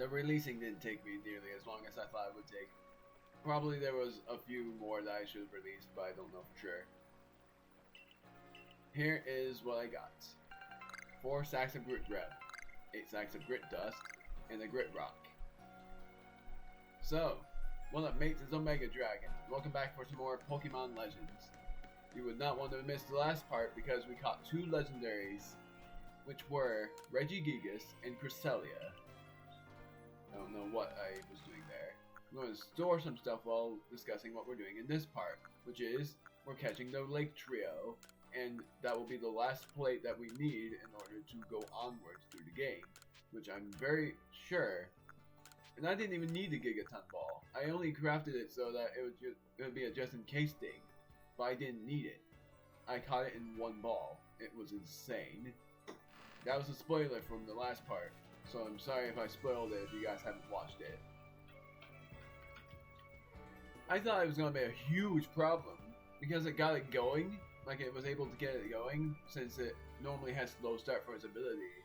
The releasing didn't take me nearly as long as I thought it would take. Probably there was a few more that I should have released, but I don't know for sure. Here is what I got. 4 sacks of grit grub, 8 sacks of grit dust, and a grit rock. So, what up mates, it's Omega Dragon. Welcome back for some more Pokemon Legends. You would not want to miss the last part because we caught 2 legendaries, which were Regigigas and Cresselia. I don't know what I was doing there. I'm going to store some stuff while discussing what we're doing in this part, which is we're catching the Lake Trio, and that will be the last plate that we need in order to go onwards through the game, which I'm very sure. And I didn't even need the Gigaton Ball. I only crafted it so that it would be a just in case thing, but I didn't need it. I caught it in 1 ball. It was insane. That was a spoiler from the last part, so I'm sorry if I spoiled it if you guys haven't watched it. I thought it was going to be a huge problem because it got it going, like it was able to get it going since it normally has slow start for its ability,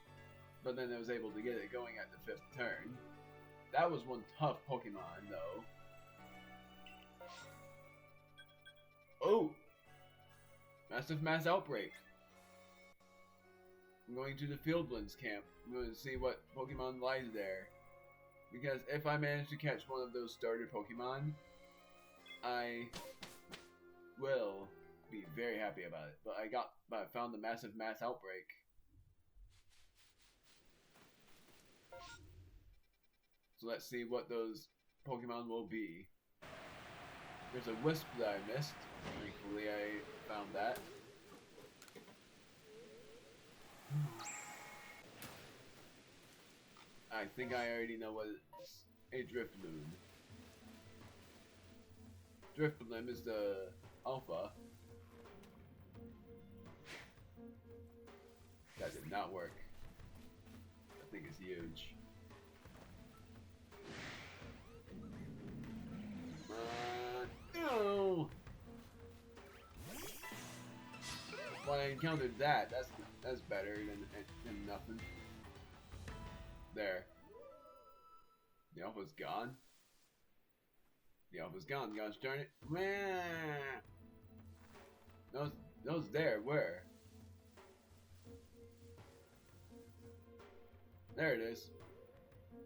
but then it was able to get it going at the 5th turn. That was one tough Pokemon though. Oh! Massive Mass Outbreak. I'm going to the Fieldlands camp. I'm going to see what Pokemon lies there. Because if I manage to catch one of those starter Pokemon, I will be very happy about it. But I found the Massive Mass Outbreak. So let's see what those Pokemon will be. There's a Wisp that I missed. Thankfully I found that. I think I already know what it is. A Drifloon. Drifloon is the Alpha. That did not work. That thing is huge. No! When I encountered that, that's better than nothing. There. The Alpha's gone. The Alpha's gone, gosh darn it. Those there, where? There it is.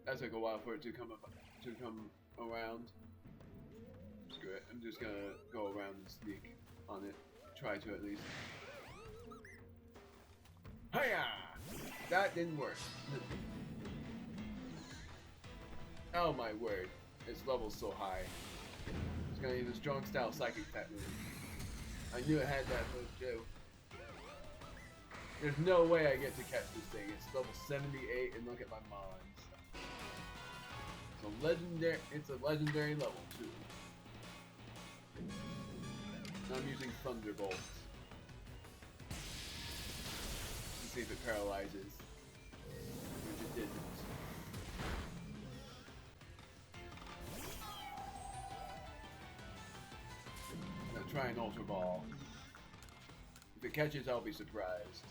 That took a while for it to come around. Screw it. I'm just gonna go around and sneak on it. Try to at least. Hiya! That didn't work. Oh my word. Its level's so high. It's gonna use a strong style psychic type move. I knew it had that move too. There's no way I get to catch this thing. It's level 78 and look at my mons. It's a legendary level too. Now I'm using Thunderbolts. To see if it paralyzes. Which it didn't. I'm gonna try an Ultra Ball. If it catches, I'll be surprised.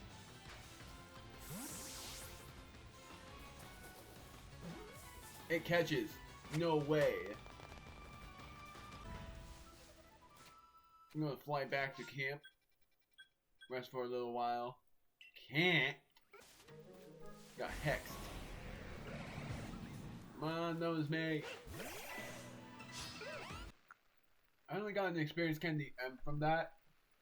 It catches! No way! I'm gonna fly back to camp. Rest for a little while. Can't! Got hexed. Come on, nose mate! I only got an experience candy M from that.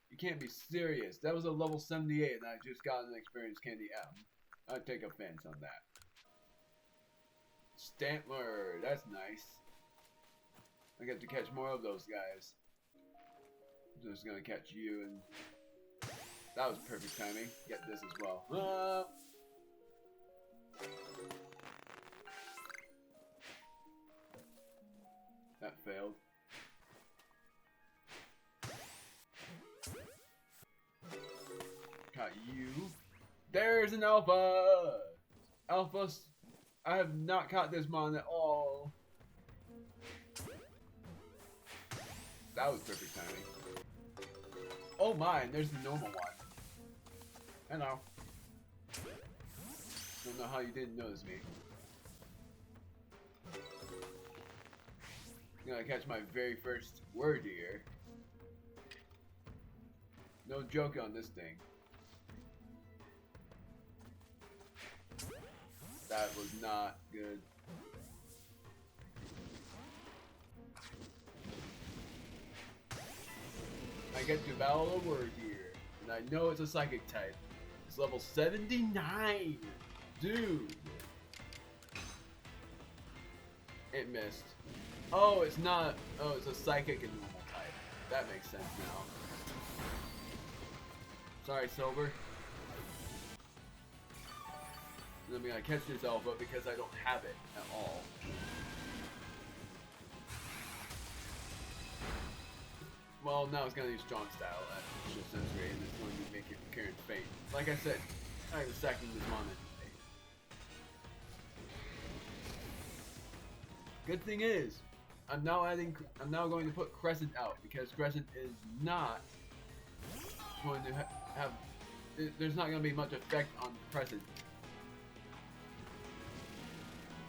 You can't be serious. That was a level 78 and I just got an experience candy M. I'd take offense on that. Stantler, that's nice. I get to catch more of those guys. I'm just gonna catch you and... That was perfect timing. Get this as well. That failed. Caught you. There's an Alpha! I have not caught this mon at all. That was perfect timing. Oh my, and there's the normal one. Hello. Don't know how you didn't notice me. I'm gonna catch my very first word here. No joke on this thing. That was not good. I get to battle a word here, and I know it's a psychic type. It's level 79! Dude! It missed. Oh, it's not. Oh, it's a psychic and normal type. That makes sense now. Sorry, Silver. And I'm gonna catch this Alpha because I don't have it at all. Well, now it's gonna use Strong Style at Extra Sensory, and it's going to make it current faint. Like I said, I was sacking this mon into faint. Good thing is, I'm now going to put Crescent out because Crescent is not going to have. There's not going to be much effect on Crescent.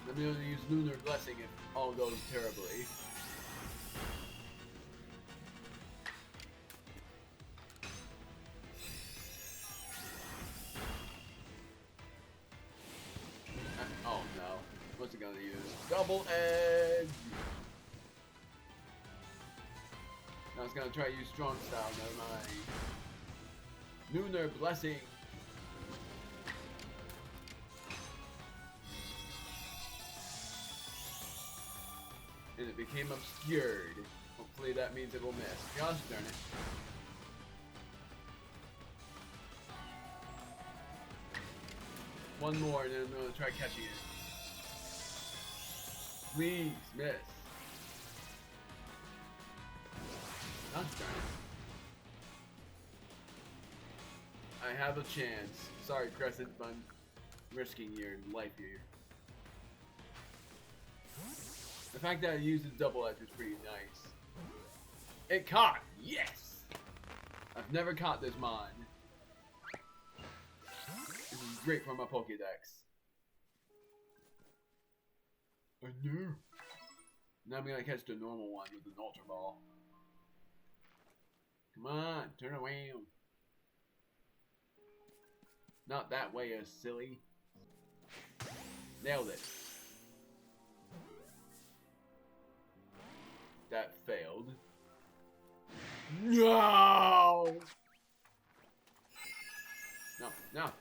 I'm going to use Lunar Blessing if all goes terribly. Oh no. What's it going to use? Double Edge! Now it's going to try to use Strong Style, never mind. Lunar Blessing! And it became obscured. Hopefully that means it will miss. Gosh darn it. One more and then I'm going to try catching it. Please, miss. Gosh darn it. I have a chance. Sorry, Crescent, but I'm risking your life here. The fact that I used the double edge was pretty nice. It caught! Yes! I've never caught this mon. This is great for my Pokédex. I know. Now I'm gonna catch the normal one with an Ultra Ball. Come on, turn around. Not that way, you silly. Nailed it. That failed. No! No, no.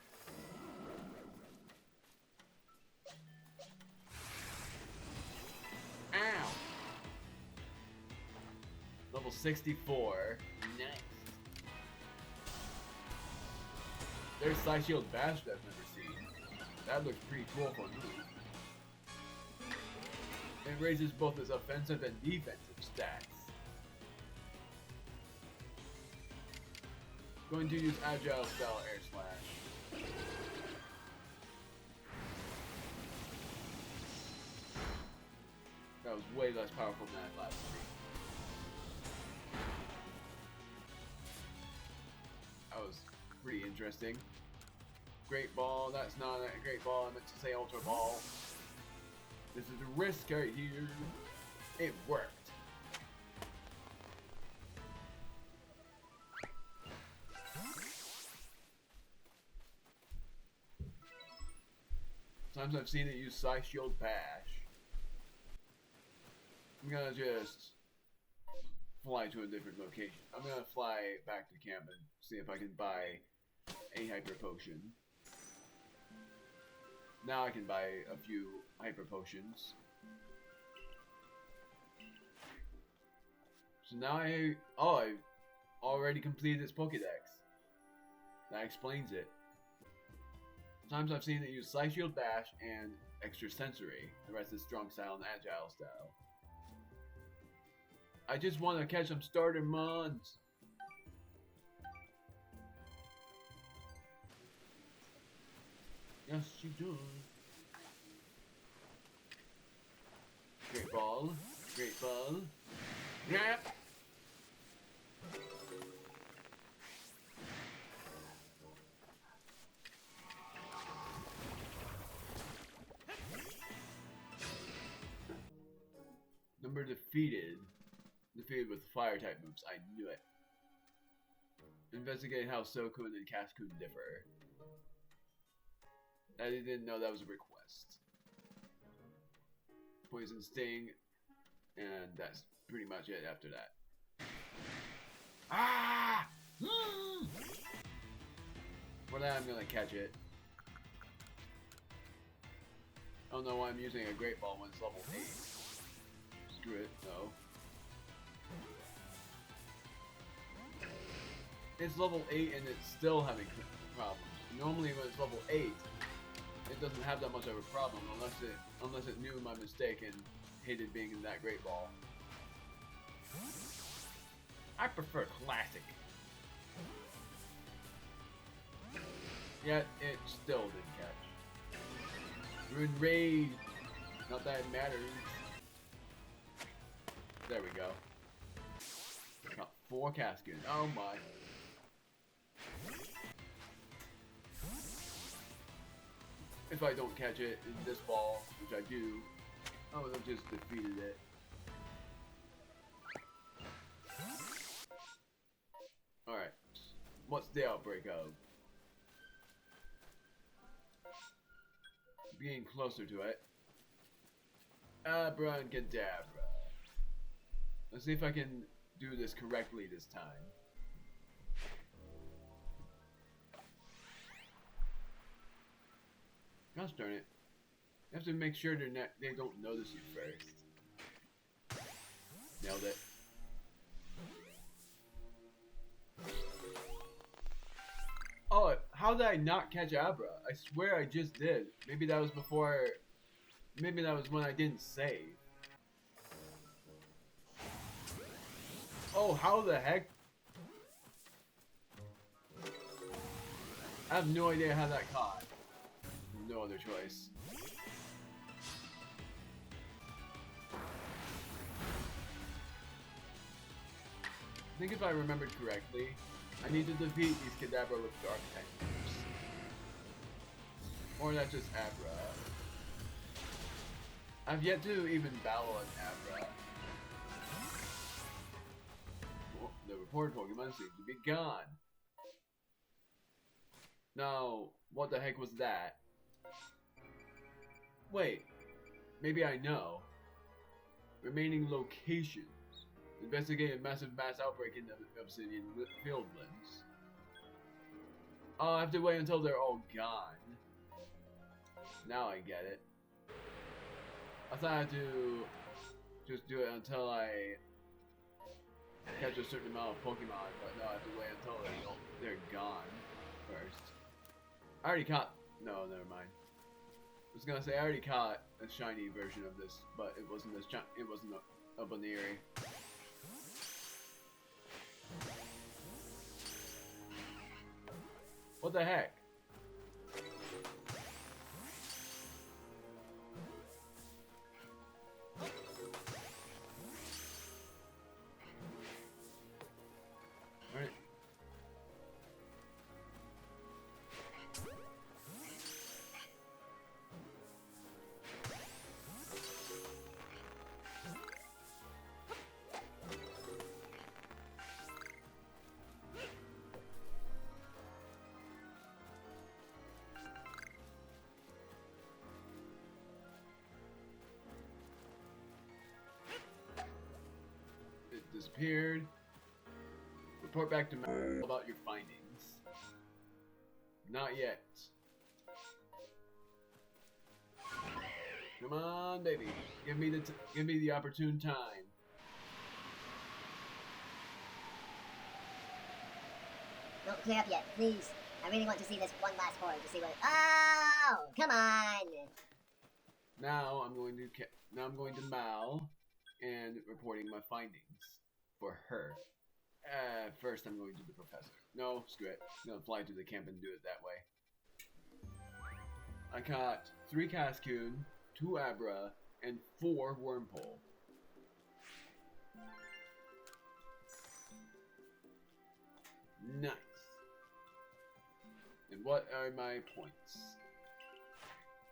Ow! Level 64. Nice. There's Side Shield Bash that I've never seen. That looks pretty cool for me. It raises both its offensive and defensive stats. Going to use Agile Style Air Slash. That was way less powerful than that last week. That was pretty interesting. Great Ball, that's not a Great Ball, I meant to say Ultra Ball. This is a risk right here. It worked. Sometimes I've seen it use Side Shield Bash. I'm gonna just fly to a different location. I'm gonna fly back to camp and see if I can buy a Hyper Potion. Now I can buy a few Hyper Potions. So now I've already completed this Pokédex. That explains it. Sometimes I've seen it use Side Shield Bash and Extra Sensory. The rest is Strong Style and Agile Style. I just want to catch some starter mons. Yes, you do. Great Ball. Great Ball. Yep. No Remember defeated with fire type moves. I knew it. Investigate how Sokun and Cascoon differ. I didn't know that was a request. Poison Sting, and that's pretty much it after that. Ah! For that, I'm gonna catch it. I don't know why I'm using a Great Ball when it's level 8. Screw it, no. It's level 8 and it's still having problems. Normally when it's level 8, it doesn't have that much of a problem unless it knew my mistake and hated being in that Great Ball. I prefer Classic. Yet it still didn't catch. Ruin Rage. Not that it matters. There we go. Got 4 Cascade. Oh my. If I don't catch it in this ball, which I do, I would have just defeated it. Alright. What's the outbreak of? Being closer to it. Abra and Kadabra. Let's see if I can do this correctly this time. Gosh darn it. You have to make sure they don't notice you first. Nailed it. Oh, how did I not catch Abra? I swear I just did. Maybe that was before... Maybe that was when I didn't save. Oh, how the heck? I have no idea how that caught. No other choice. I think if I remembered correctly, I need to defeat these Kadabra with Dark type moves. Or that's just Abra. I've yet to even battle an Abra. Well, the reported Pokemon seem to be gone. Now, what the heck was that? Wait, maybe I know. Remaining locations. Investigate a massive mass outbreak in the Obsidian Fieldlands. Oh, I have to wait until they're all gone. Now I get it. I thought I had to just do it until I catch a certain amount of Pokemon, but no, I have to wait until they're gone first. I already caught... No, never mind. I was gonna say I already caught a shiny version of this, but it wasn't as it wasn't a Baneri. What the heck? Alright. Disappeared. Report back to Mal about your findings. Not yet. Come on, baby. Give me the opportune time. Don't clear up yet, please. I really want to see this one last horde to see what. Oh, come on! Now I'm going to Mal and reporting my findings for her. First I'm going to the professor. No, screw it. I'm gonna fly to the camp and do it that way. I caught 3 Cascoon, 2 Abra, and 4 Wormpole. Nice. And what are my points?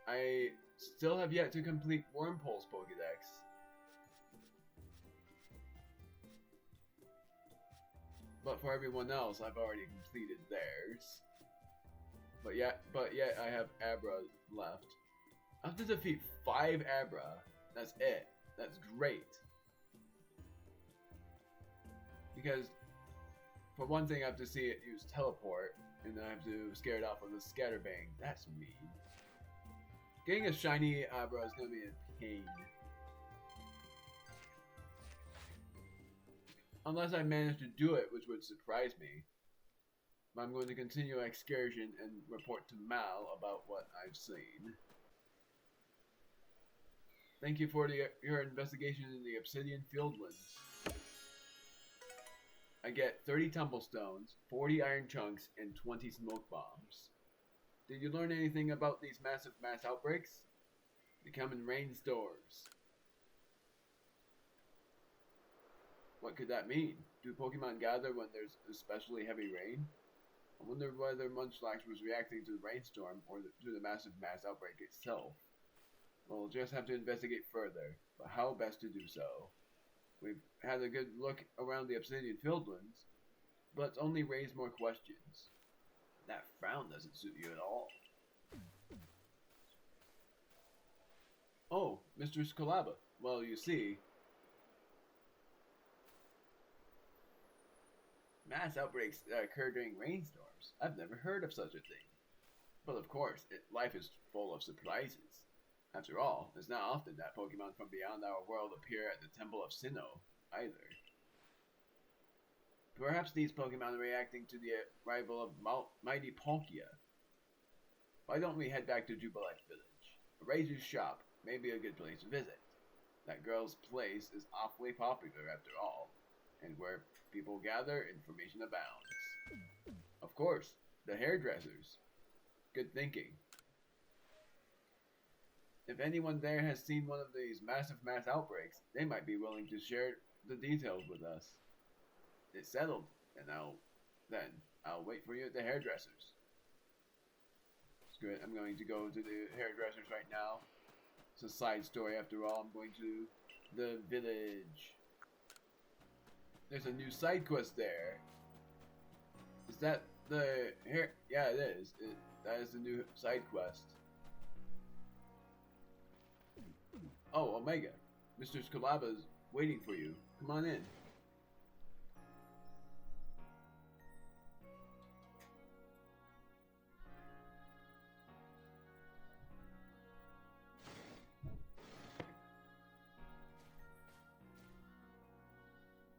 I still have yet to complete Wormpole's Pokédex. But for everyone else, I've already completed theirs. But yet I have Abra left. I have to defeat 5 Abra. That's it. That's great. Because, for one thing, I have to see it use teleport, and then I have to scare it off with a scatterbang. That's mean. Getting a shiny Abra is going to be a pain. Unless I manage to do it, which would surprise me. But I'm going to continue my excursion and report to Mal about what I've seen. Thank you for your investigation in the Obsidian Fieldlands. I get 30 tumblestones, 40 iron chunks, and 20 smoke bombs. Did you learn anything about these massive mass outbreaks? They come in rainstorms. What could that mean? Do Pokemon gather when there's especially heavy rain? I wonder whether Munchlax was reacting to the rainstorm or to the massive mass outbreak itself. Well, we'll just have to investigate further, but how best to do so? We've had a good look around the Obsidian Fieldlands, but it's only raised more questions. That frown doesn't suit you at all. Oh, Mr. Scolaba. Well, you see, mass outbreaks that occur during rainstorms. I've never heard of such a thing. But of course, life is full of surprises. After all, it's not often that Pokemon from beyond our world appear at the Temple of Sinnoh, either. Perhaps these Pokemon are reacting to the arrival of mighty Palkia. Why don't we head back to Jubilite Village? A razor's shop may be a good place to visit. That girl's place is awfully popular after all, and where people gather, information abounds. Of course, the hairdressers. Good thinking. If anyone there has seen one of these massive mass outbreaks, they might be willing to share the details with us. It's settled, and I'll wait for you at the hairdressers. It's good. I'm going to go to the hairdressers right now. It's a side story after all. I'm going to the village. There's a new side quest there. Is that the hair? Yeah, it is. That is the new side quest. Oh, Omega. Mr. Scalaba's waiting for you. Come on in.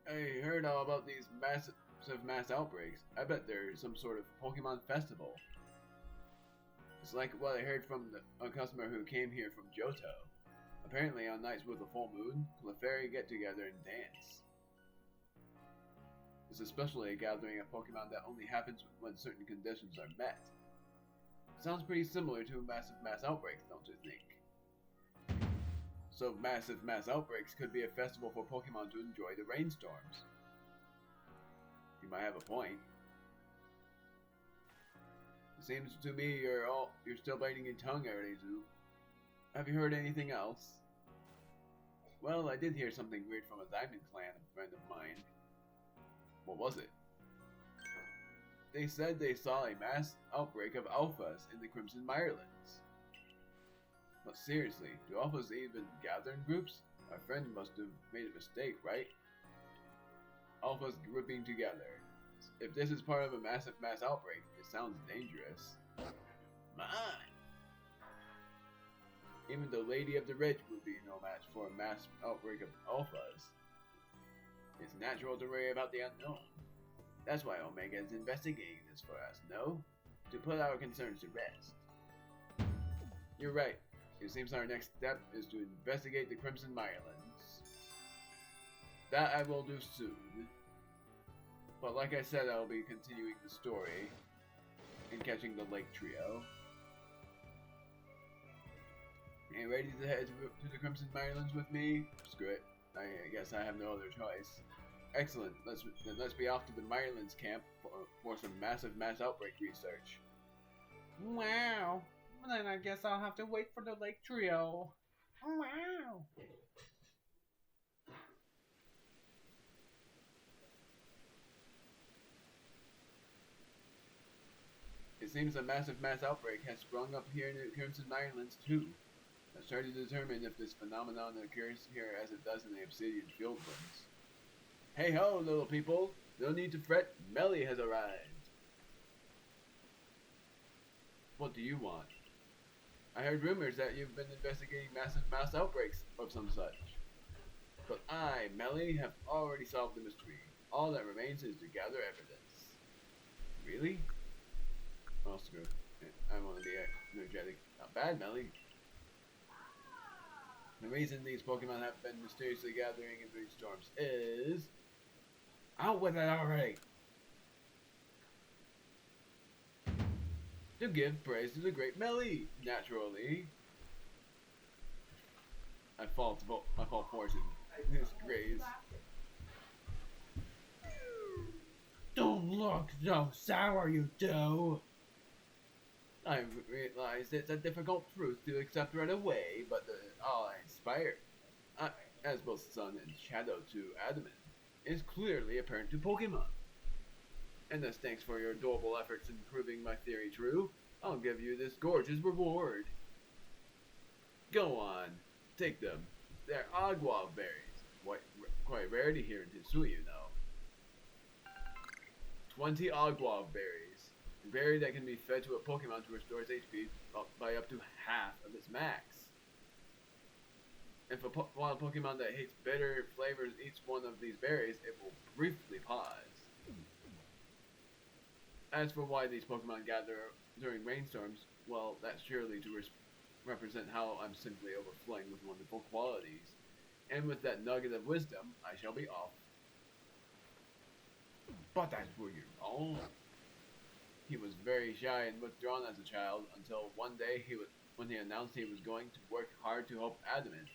I heard all about these massive mass outbreaks. I bet there's some sort of Pokemon festival. It's like what I heard from a customer who came here from Johto. Apparently on nights with a full moon, Clefairy get together and dance. It's especially a gathering of Pokemon that only happens when certain conditions are met. It sounds pretty similar to massive mass outbreaks, don't you think? So massive mass outbreaks could be a festival for Pokemon to enjoy the rainstorms. You might have a point. It seems to me you're still biting your tongue, Arizu. Have you heard anything else? Well, I did hear something weird from a Diamond Clan friend of mine. What was it? They said they saw a mass outbreak of alphas in the Crimson Mirelands. But seriously, do alphas even gather in groups? My friend must have made a mistake, right? Alphas grouping together. If this is part of a massive mass outbreak, it sounds dangerous. Mine! Even the Lady of the Ridge would be no match for a mass outbreak of alphas. It's natural to worry about the unknown. That's why Omega is investigating this for us, no? To put our concerns to rest. You're right. It seems our next step is to investigate the Crimson Mirelands. That I will do soon. But like I said, I'll be continuing the story and catching the Lake Trio. Are you ready to head to the Crimson Mirelands with me? Screw it. I guess I have no other choice. Excellent. Let's be off to the Mirelands camp for some massive mass outbreak research. Wow. Then I guess I'll have to wait for the Lake Trio. Wow. It seems a massive mass outbreak has sprung up here in the Crimson Islands too. Let's try to determine if this phenomenon occurs here as it does in the Obsidian Fieldlands. Hey ho, little people! No need to fret, Melly has arrived. What do you want? I heard rumors that you've been investigating massive mass outbreaks of some such. But I, Melly, have already solved the mystery. All that remains is to gather evidence. Really? Oh, screw. I want to be energetic. Not bad, Melly. The reason these Pokemon have been mysteriously gathering in these storms is... Out with it already! To give praise to the great Melly, naturally. I fall force in this graze. Don't look so sour, you do. I realize it's a difficult truth to accept right away, but all I inspire, as both sun and shadow to Adamant, is clearly apparent to Pokemon. And as thanks for your adorable efforts in proving my theory true, I'll give you this gorgeous reward. Go on, take them. They're Agua berries, quite rare to hear in Hisui, you know. 20 Agua berries. A berry that can be fed to a Pokemon to restore its HP by up to half of its max. If a wild Pokemon that hates bitter flavors eats one of these berries, it will briefly pause. As for why these Pokemon gather during rainstorms, well, that's surely to represent how I'm simply overflowing with wonderful qualities. And with that nugget of wisdom, I shall be off. But that's where you're wrong. He was very shy and withdrawn as a child until one day when he announced he was going to work hard to help Adamant.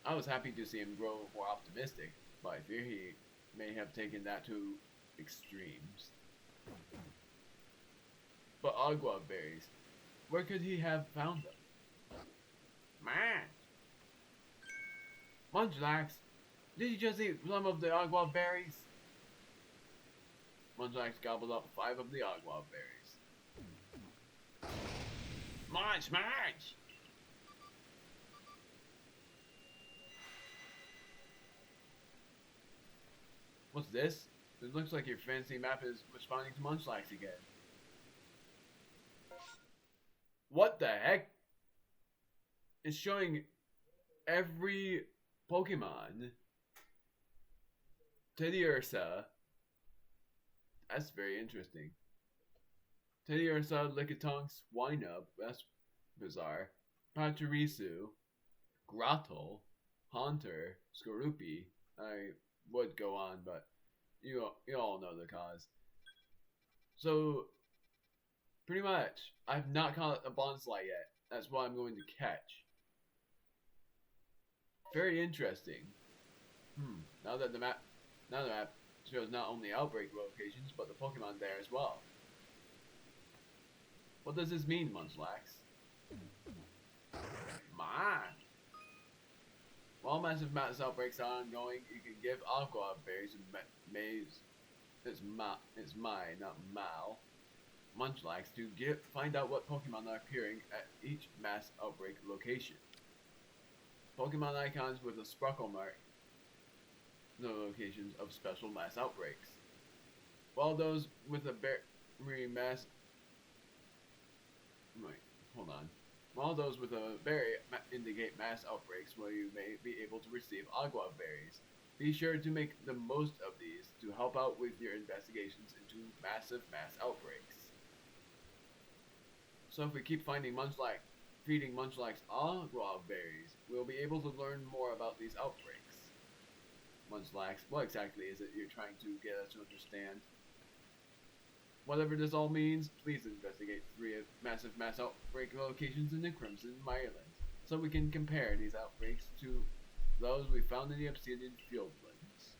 I was happy to see him grow more optimistic, but I fear he may have taken that to extremes. But Agua berries, where could he have found them? Man. Munchlax, did you just eat some of the Agua berries? Munchlax gobbled up 5 of the Agua berries. Munch, munch. What's this? It looks like your fancy map is responding to Munchlax again. What the heck? It's showing every Pokemon. Teddiursa. That's very interesting. Teddiursa, Lickitung, Swinub. That's bizarre. Pachirisu. Grottle. Haunter. Skorupi. I would go on, but you all know the cause. So, pretty much, I've not caught a Bonsly yet. That's what I'm going to catch. Very interesting. Now the map shows not only outbreak locations, but the Pokemon there as well. What does this mean, Munchlax? Man. While massive mass outbreaks are ongoing, you can give Agua berries and maize. It's my, not Mal. Munchlax to find out what Pokemon are appearing at each mass outbreak location. Pokemon icons with a sparkle mark the locations of special mass outbreaks, while those with a berry indicate mass outbreaks where you may be able to receive Agua berries. Be sure to make the most of these to help out with your investigations into massive mass outbreaks. So if we keep feeding Munchlax Agua berries, we'll be able to learn more about these outbreaks. Munchlax, what exactly is it you're trying to get us to understand? Whatever this all means, please investigate 3 massive mass outbreak locations in the Crimson Islands, so we can compare these outbreaks to those we found in the Obsidian Fieldlands.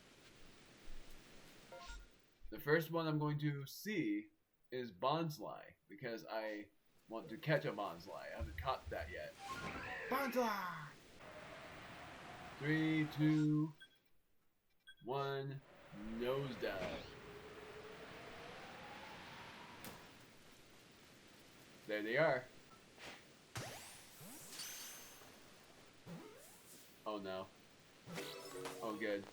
The first one I'm going to see is Bonsly, because I want to catch a Bonsly. I haven't caught that yet. Bonsly! 3, 2, 1, nosedive. There they are. Oh no. Oh good.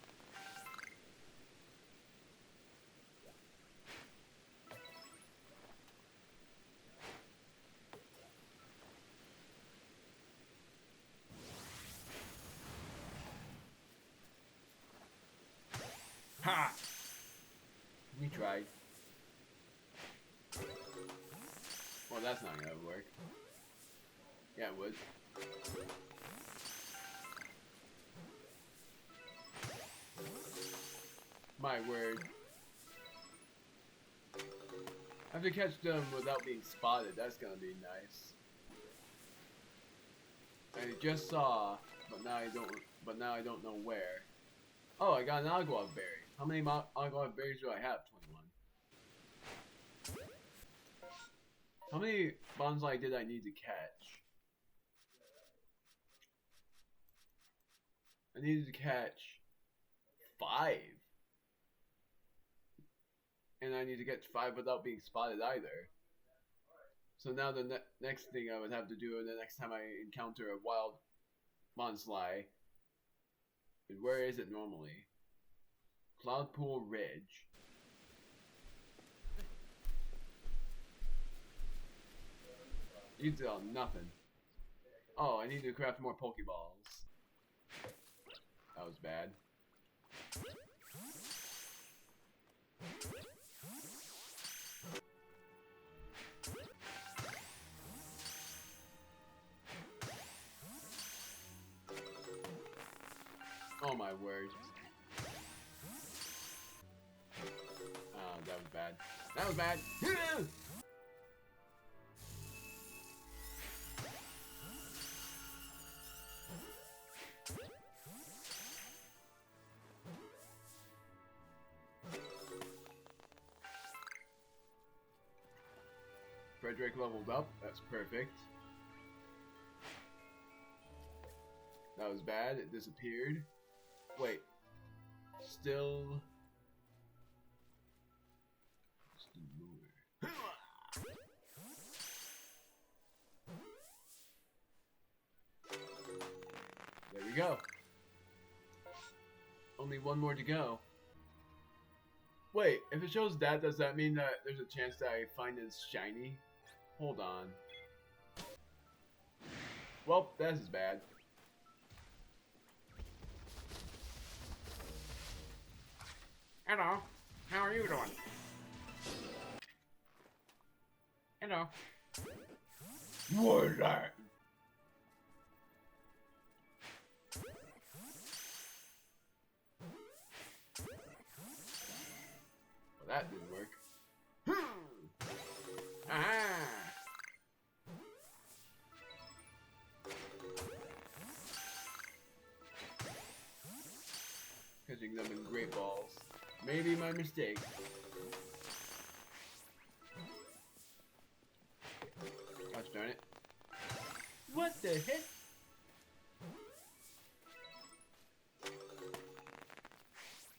Ha! We tried. Well, that's not gonna work. Yeah, it would. My word. I have to catch them without being spotted. That's gonna be nice. I just saw, but now I don't. But now I don't know where. Oh, I got an agua berry. How many agua berries do I have? 21. How many bonsai did I need to catch? I needed to catch 5. And I need to catch 5 without being spotted either. So now the next thing I would have to do the next time I encounter a wild bonsai is, where is it normally? Cloudpool Ridge. You did nothing. Oh, I need to craft more Pokeballs. That was bad. Oh my word. Oh, that was bad. That was bad! Frederick leveled up. That's perfect. That was bad. It disappeared. Wait. Still more. There we go. Only one more to go. Wait, if it shows that, does that mean that there's a chance that I find it's shiny? Hold on. Well, this is bad. Hello. How are you doing? Hello. What is that? Well, that didn't work. Ah. Catching them in great balls. Maybe my mistake. Gosh darn it. What the heck?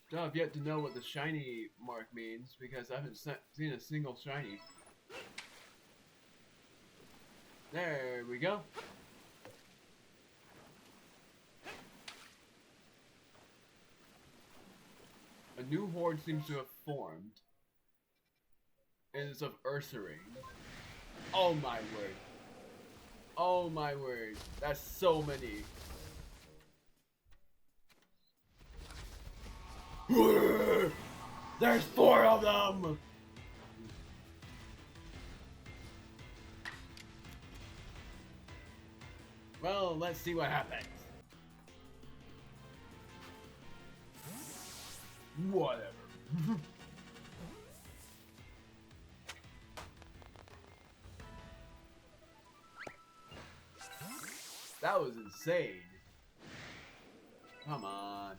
Still have yet to know what the shiny mark means because I haven't seen a single shiny. There we go. A new horde seems to have formed. And it's of Ursaring. Oh my word. Oh my word. That's so many. There's 4 of them! Well, let's see what happens. Whatever. That was insane. Come on.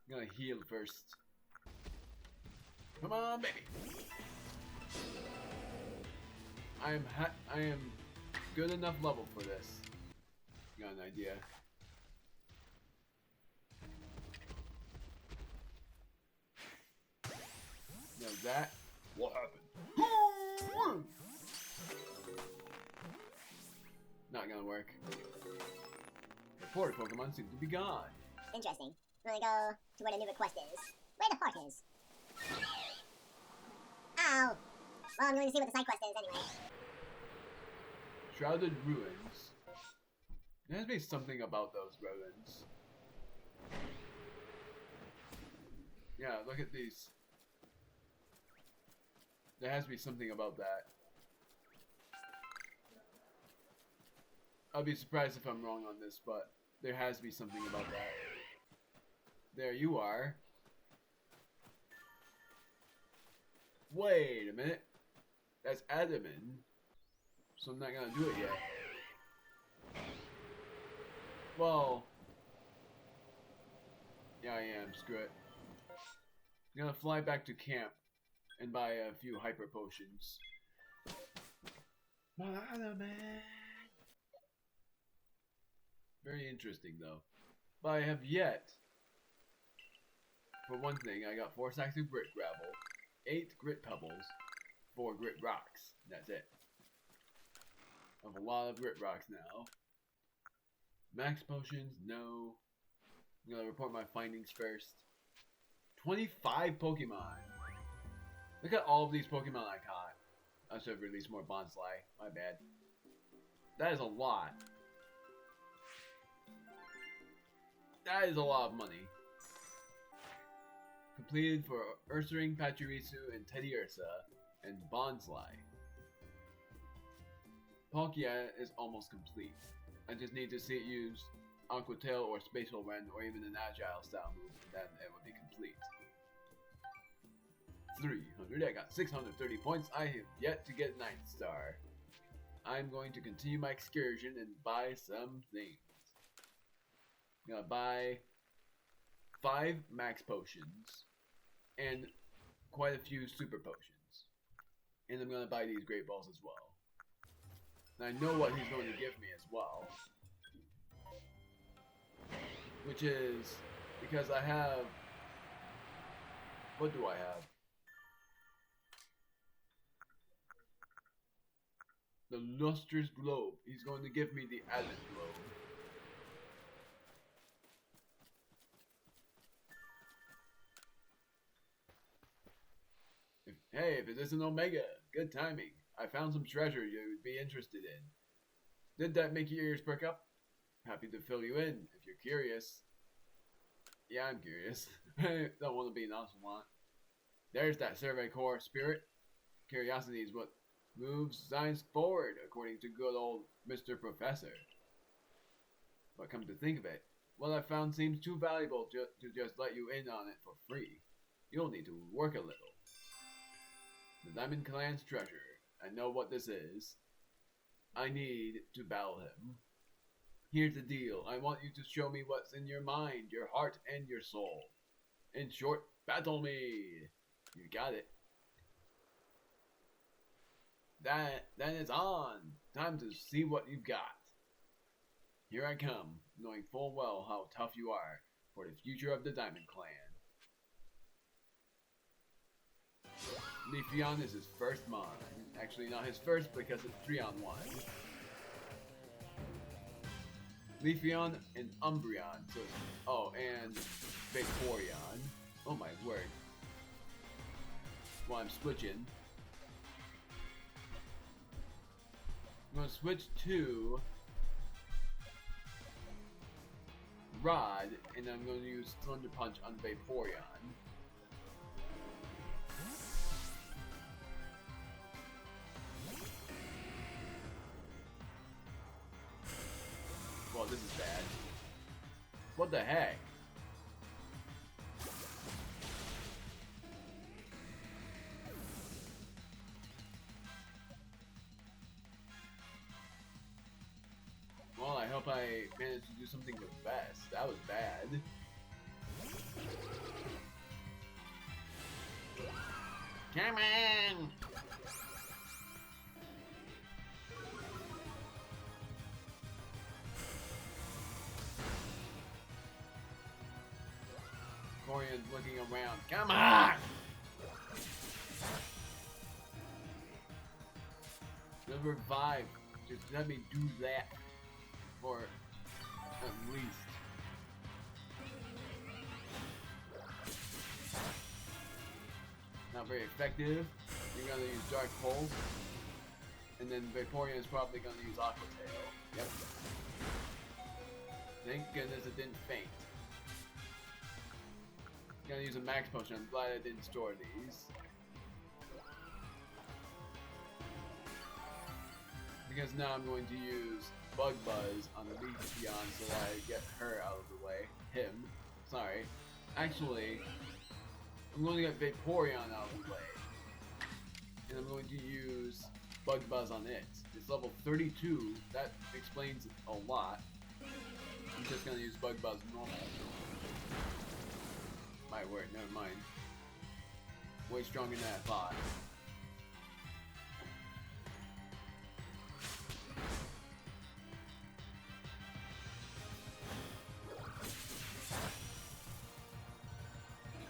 I'm gonna heal first. Come on, baby. I am good enough level for this. Got an idea. Now that, what happened? Not gonna work. Reported Pokemon seem to be gone. Interesting. I'm gonna go to where the new request is. Where the heart is. Ow! Well, I'm going to see what the side quest is anyway. Shrouded Ruins. There has to be something about those ruins. Yeah, look at these. There has to be something about that. I'll be surprised if I'm wrong on this, but there has to be something about that. There you are. Wait a minute. That's Adaman. So I'm not gonna do it yet. Well. Yeah, I am. Screw it. I'm gonna fly back to camp and buy a few hyper potions. Very interesting though. But I have yet. For one thing, I got 4 stacks of grit gravel, 8 grit pebbles, 4 grit rocks. That's it. I have a lot of grit rocks now. Max potions, no. I'm gonna report my findings first. 25 Pokemon. Look at all of these Pokemon I caught. I should have released more Bonsly. My bad. That is a lot. That is a lot of money. Completed for Ursaring, Pachirisu, and Teddiursa, and Bonsly. Palkia is almost complete. I just need to see it use Aqua Tail or Spatial Rend or even an Agile style move, and then it would be complete. 300, I got 630 points. I have yet to get 9th star. I'm going to continue my excursion and buy some things. I'm gonna buy 5 max potions and quite a few super potions. And I'm gonna buy these great balls as well. And I know what he's going to give me as well. Which is because I have, what do I have? The Lustrous Globe. He's going to give me the Allen Globe. Hey, if it isn't Omega, good timing. I found some treasure you'd be interested in. Did that make your ears perk up? Happy to fill you in, if you're curious. Yeah, I'm curious. I don't want to be an awesome one. There's that Survey Corps spirit. Curiosity is what moves science forward, according to good old Mr. Professor. But come to think of it, what I found seems too valuable to just let you in on it for free. You'll need to work a little. The Diamond Clan's treasure. I know what this is. I need to battle him. Here's the deal. I want you to show me what's in your mind, your heart, and your soul. In short, battle me. You got it. Then it's on. Time to see what you've got. Here I come, knowing full well how tough you are for the future of the Diamond Clan. Leafeon is his first mon. Actually, not his first because it's 3-on-1. Leafeon and Umbreon. So, oh, and Vaporeon. Oh my word. Well, I'm switching. I'm going to switch to Rod, and I'm going to use Thunder Punch on Vaporeon. Well, this is bad. What the heck? Well, I hope I managed to do something with Vest. That was bad. Come on! Corian's looking around. Come on! The revive. Just let me do that. Or at least. Not very effective. You're gonna use Dark Pulse. And then Vaporeon is probably gonna use Aqua Tail. Yep. Thank goodness it didn't faint. Gonna use a Max Potion. I'm glad I didn't store these. Because now I'm going to use Bug Buzz on the Leafeon so that I get her out of the way. Him. Sorry. Actually, I'm going to get Vaporeon out of the way. And I'm going to use Bug Buzz on it. It's level 32. That explains a lot. I'm just going to use Bug Buzz normal. My word, never mind. Way stronger than I thought.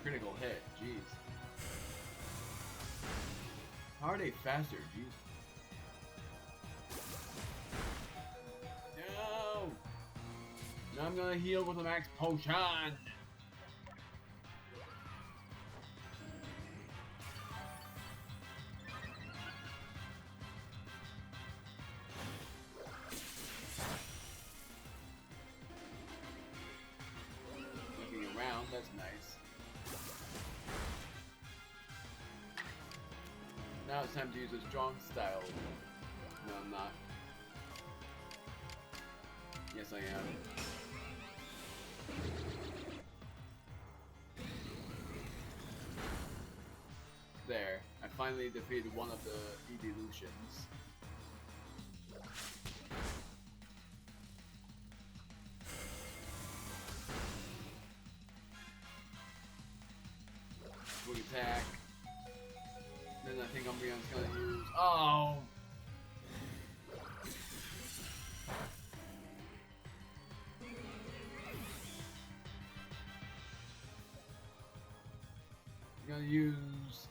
Critical hit, jeez. How are they faster, jeez? No! Now I'm gonna heal with a Max Potion! Looking around, that's nice. Now it's time to use a strong style. No, I'm not. Yes, I am. There. I finally defeated one of the evolutions. Quick attack. Then I think Umbreon's gonna use. Oh! I'm gonna use.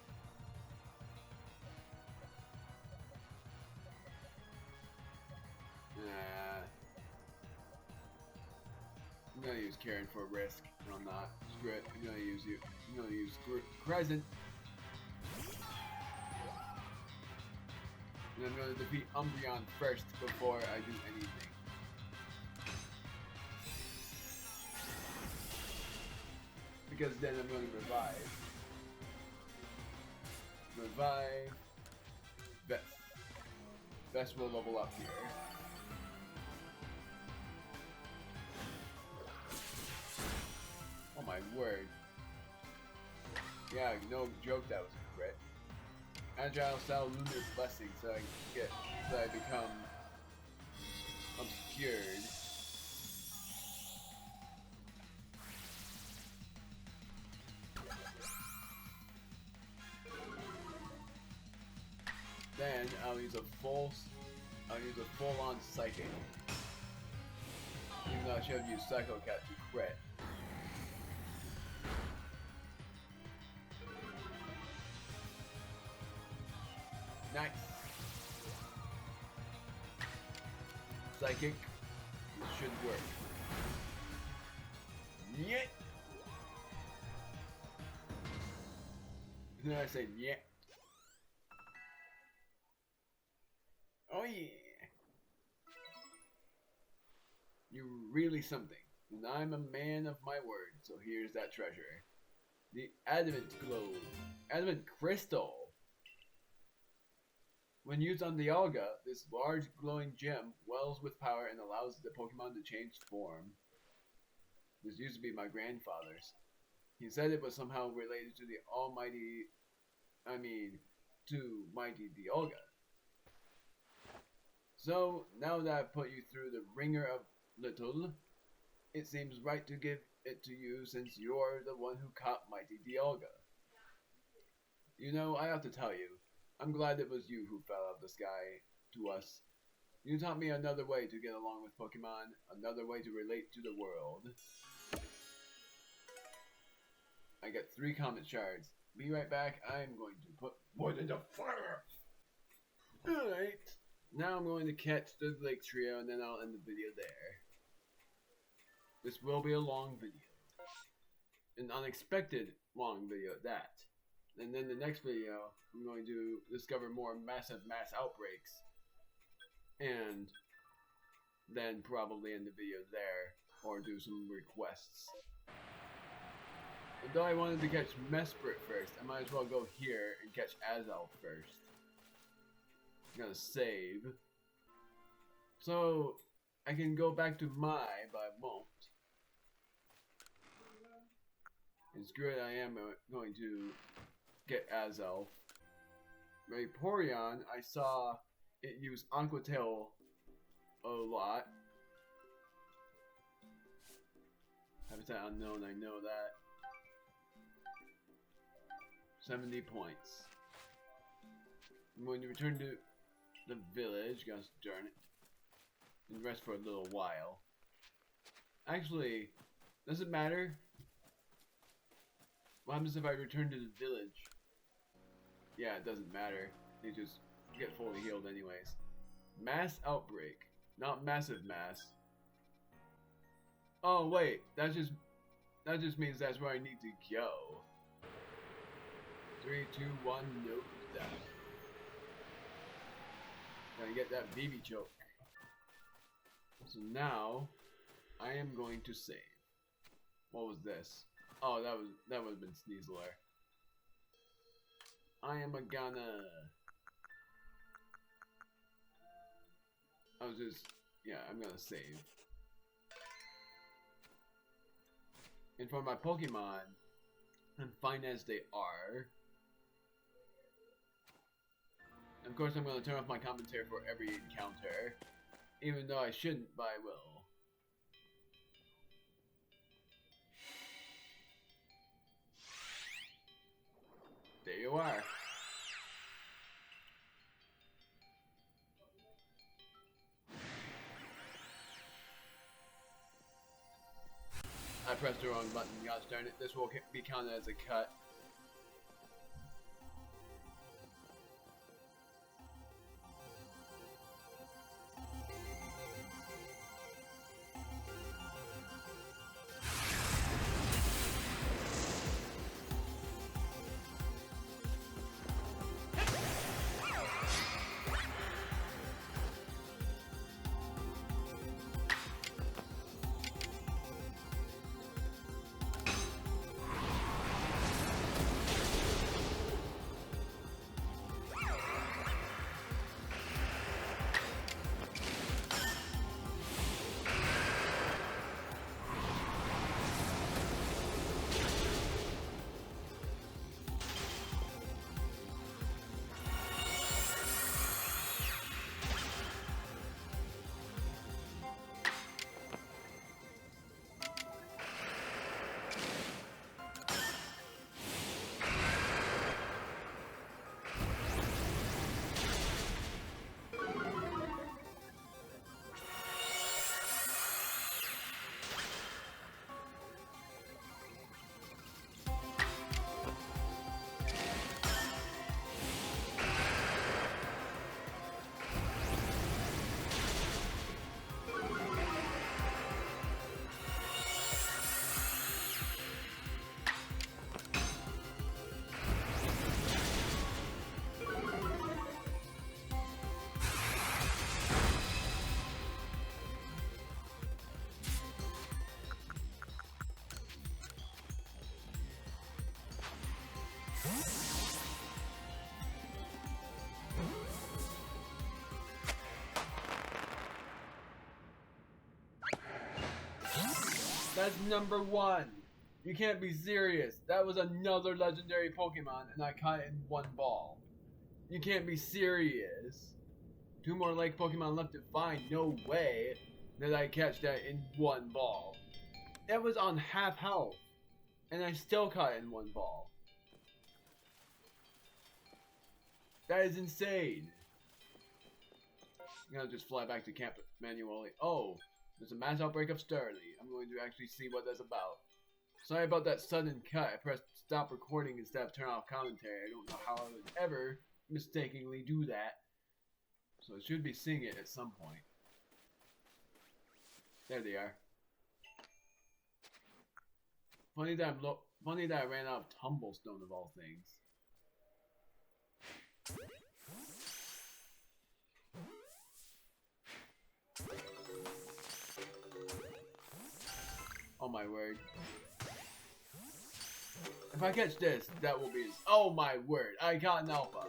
I'm gonna use Karen for a risk. No, I'm not. Screw it. I'm gonna use you. I'm gonna use Crescent. And I'm going to defeat Umbreon first before I do anything. Because then I'm going to revive. Revive. Vest. Vest will level up here. Oh my word. Yeah, no joke, that was a crit. Agile style lunar blessing so I become obscured. Then I'll use a full-on psychic. Even though I should have used Psycho Cat to crit. Nice. Psychic. This should work. Yeah. Then I say yeah. Oh yeah. You're really something. And I'm a man of my word, so here's that treasure. The Adamant Globe. Adamant Crystal. When used on Dialga, this large glowing gem wells with power and allows the Pokemon to change form. This used to be my grandfather's. He said it was somehow related to the to mighty Dialga. So, now that I've put you through the ringer of little, it seems right to give it to you since you're the one who caught mighty Dialga. You know, I have to tell you, I'm glad it was you who fell out of the sky to us. You taught me another way to get along with Pokemon, another way to relate to the world. I get 3 Comet Shards. Be right back, I'm going to put wood in the fire! Alright. Now I'm going to catch the lake trio and then I'll end the video there. This will be a long video. An unexpected long video at that. And then the next video, I'm going to discover more massive mass outbreaks. And then probably end the video there, or do some requests. Although I wanted to catch Mesprit first, I might as well go here and catch Azal first. I'm gonna save. So, I can go back to Mai, but I won't. And screw it, I am going to get Azal. Vaporeon, I saw it use Aqua Tail a lot. Habitat unknown, I know that. 70 points. I'm going to return to the village, gosh darn it, and rest for a little while. Actually, does it matter? What happens if I return to the village? Yeah, it doesn't matter. They just get fully healed anyways. Mass outbreak, not massive mass. Oh wait, that just means that's where I need to go. 3, 2, 1, nope, down. Gotta get that BB choke. So now, I am going to save. What was this? Oh, that would have been Sneasler. I am a gonna. I'm gonna save. And for my Pokemon, and fine as they are, of course I'm gonna turn off my commentary for every encounter, even though I shouldn't, but I will. There you are. I pressed the wrong button, gosh darn it. This will be counted as a cut. That's number 1. You can't be serious. That was another legendary Pokemon and I caught it in one ball. You can't be serious. 2 more lake Pokemon left to find. No way that I catch that in one ball. That was on half health. And I still caught it in one ball. That is insane. I'm gonna just fly back to camp manually. Oh, there's a mass outbreak of Starly. I'm going to actually see what that's about. Sorry about that sudden cut. I pressed stop recording instead of turn off commentary. I don't know how I would ever mistakenly do that. So it should be seeing it at some point. There they are. Funny that I ran out of tumblestone of all things. Oh my word. If I catch this, that will be... Oh my word, I got an alpha.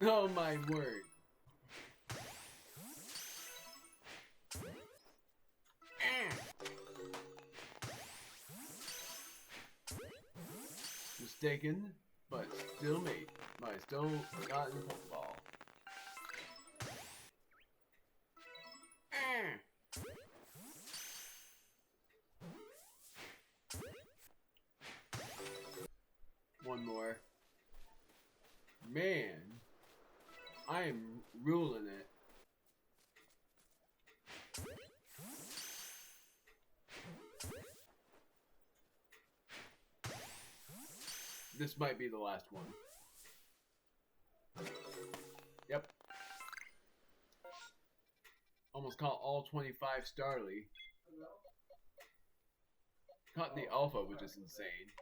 Oh my word. Mistaken, but still me. I still got in the Pokeball. One more. Man, I am ruling it. This might be the last one. Yep. Almost caught all 25 Starly. Caught the Alpha, which is insane.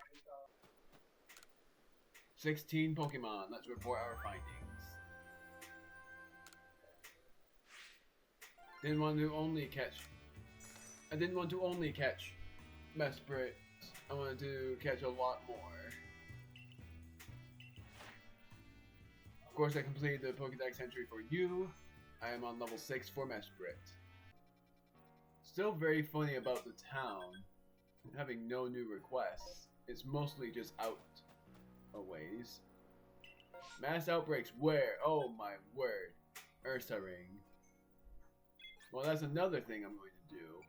16 Pokemon. Let's report our findings. I didn't want to only catch Mesprit. I wanted to catch a lot more. Of course, I completed the Pokédex entry for you. I am on level 6 for Mesprit. Still very funny about the town having no new requests. It's mostly just out a ways. Mass outbreaks where? Oh my word. Ursa Ring. Well, that's another thing I'm going to do.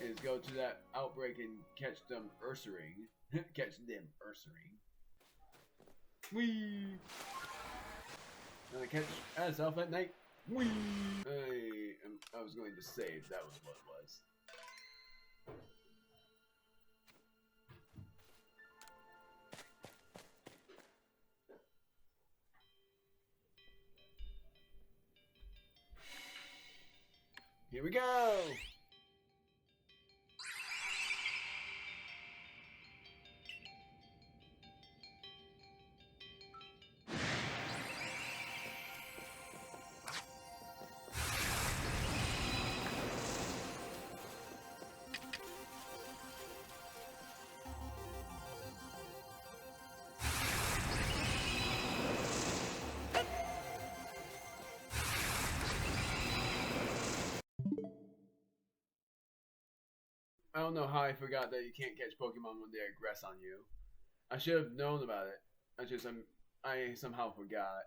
Is go to that outbreak and catch them Ursa Ring. Catch them Ursa Ring. Whee! And I catch myself at night. Whee! I was going to save. That was what it was. Here we go! I don't know how I forgot that you can't catch Pokemon when they aggress on you. I should have known about it. I somehow forgot.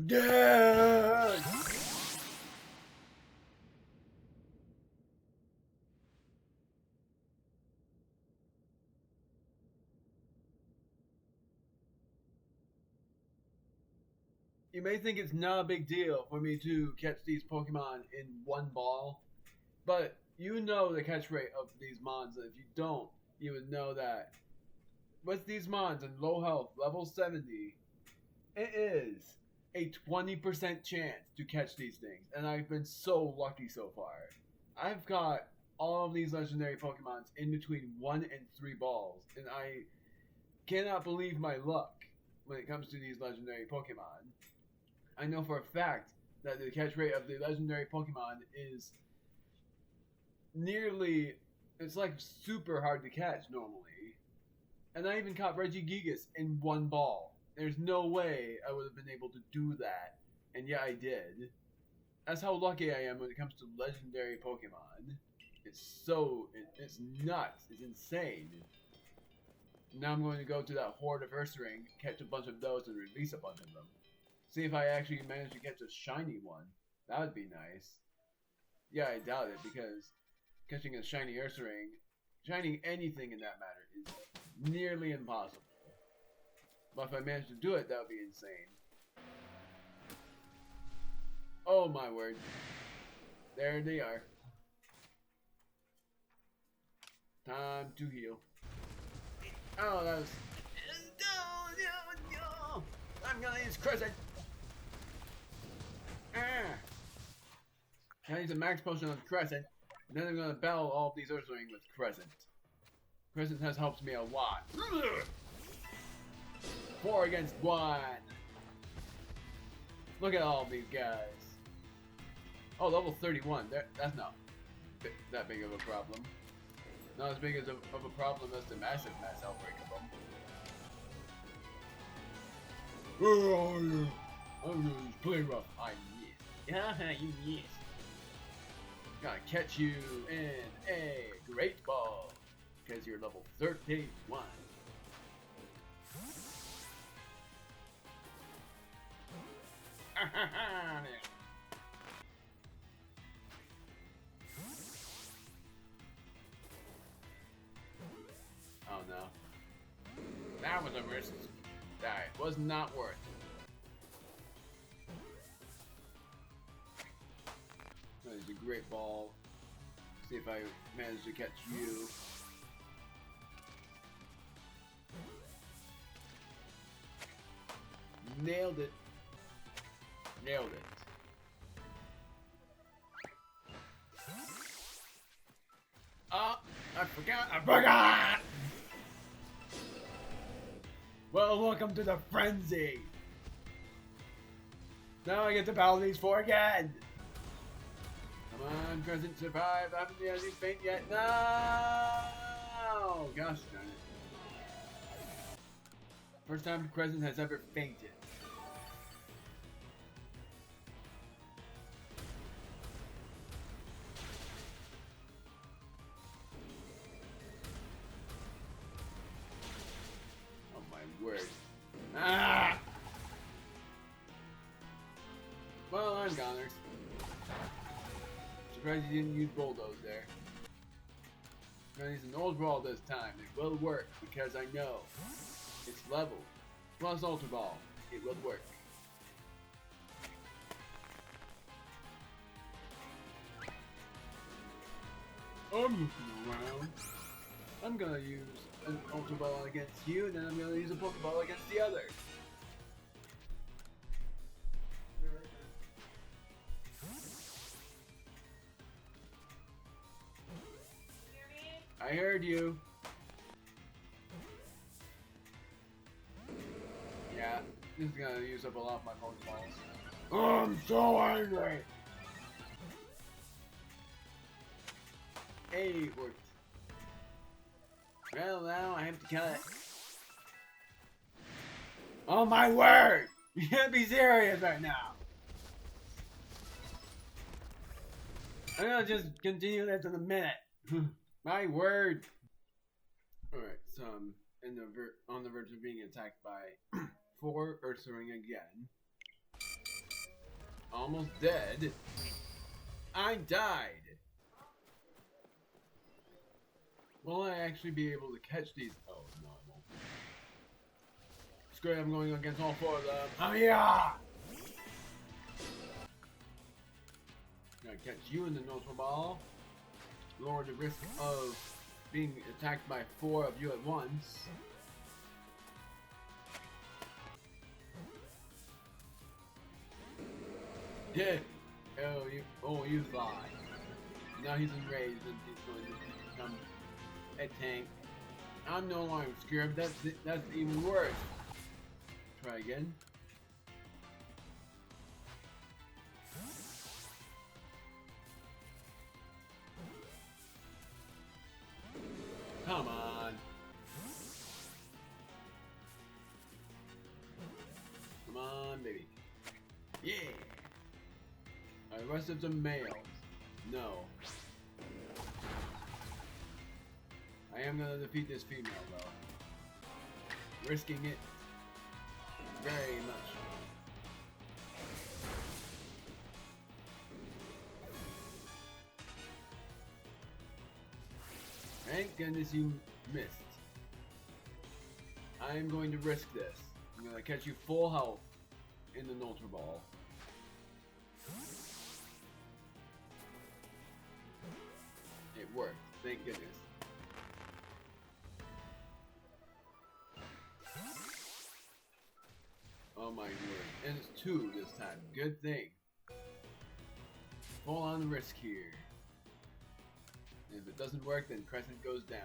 Yes! you may think it's not a big deal for me to catch these Pokemon in one ball, but you know the catch rate of these mons, and if you don't, you would know that with these mons in low health, level 70, it is a 20% chance to catch these things, and I've been so lucky so far. I've got all of these legendary Pokemons in between 1 and 3 balls, and I cannot believe my luck when it comes to these legendary Pokemon. I know for a fact that the catch rate of the legendary Pokemon is it's like super hard to catch normally. And I even caught Regigigas in one ball. There's no way I would have been able to do that, and yeah, I did. That's how lucky I am when it comes to legendary Pokemon. It's nuts, it's insane. Now I'm going to go to that Horde of Ursaring, catch a bunch of those, and release a bunch of them. See if I actually manage to catch a shiny one. That would be nice. Yeah, I doubt it, because catching a shiny Ursaring, shining anything in that matter, is nearly impossible. But if I manage to do it, that would be insane. Oh my word. There they are. Time to heal. Oh, that was... No! I'm gonna use Crescent! I use a max potion on Crescent, and then I'm gonna battle all of these Ursaring with Crescent. Crescent has helped me a lot. 4 against 1. Look at all of these guys. Oh, level 31. That's not that big of a problem. Not as big of a problem as the massive mass outbreak of them. Where are you? I'm gonna play rough. I miss. Haha, you miss. Gonna catch you in a great ball. Because you're level 31. Oh no. That was a risk that was not worth it. That is a great ball. See if I manage to catch you. Nailed it. Nailed it. Oh, I forgot! Well, welcome to the frenzy. Now I get to battle these 4 again. Come on, Crescent, survive. I haven't had these faint yet. No! Gosh darn it. First time Crescent has ever fainted. Oh my word. Ah! Well, I'm goners. Surprised you didn't use Bulldoze there. I'm gonna use an old ball this time. It will work because I know it's level plus Ultra Ball. It will work. I'm looking around. I'm gonna use an Ultra Ball against you, and then I'm gonna use a Pokeball against the other. I heard you. Yeah, this is gonna use up a lot of my Pokeballs. Oh, I'm so angry! Hey, it worked. Well, now I have to cut. Oh my word! You can't be serious right now! I'm gonna just continue this in a minute. My word! Alright, so I'm on the verge of being attacked by 4 Ursaring again. Almost dead. I died! Will I actually be able to catch these? Oh, no, I won't. Screw it, I'm going against all 4 of them. Oh, yeah! Gonna catch you in the Ultra Ball. Lower the risk of being attacked by 4 of you at once. Yeah. Oh, you fly. Now he's enraged and he's going to become a tank. I'm no longer scared. That's even worse. Try again. Come on. Come on, baby. Yeah. The rest of them males. No. I am gonna defeat this female though. Risking it very much. Thank goodness you missed. I am going to risk this. I'm gonna catch you full health in the Ultra Ball. It worked, thank goodness. Oh my word, and it's 2 this time, good thing. Full on risk here. And if it doesn't work, then Crescent goes down.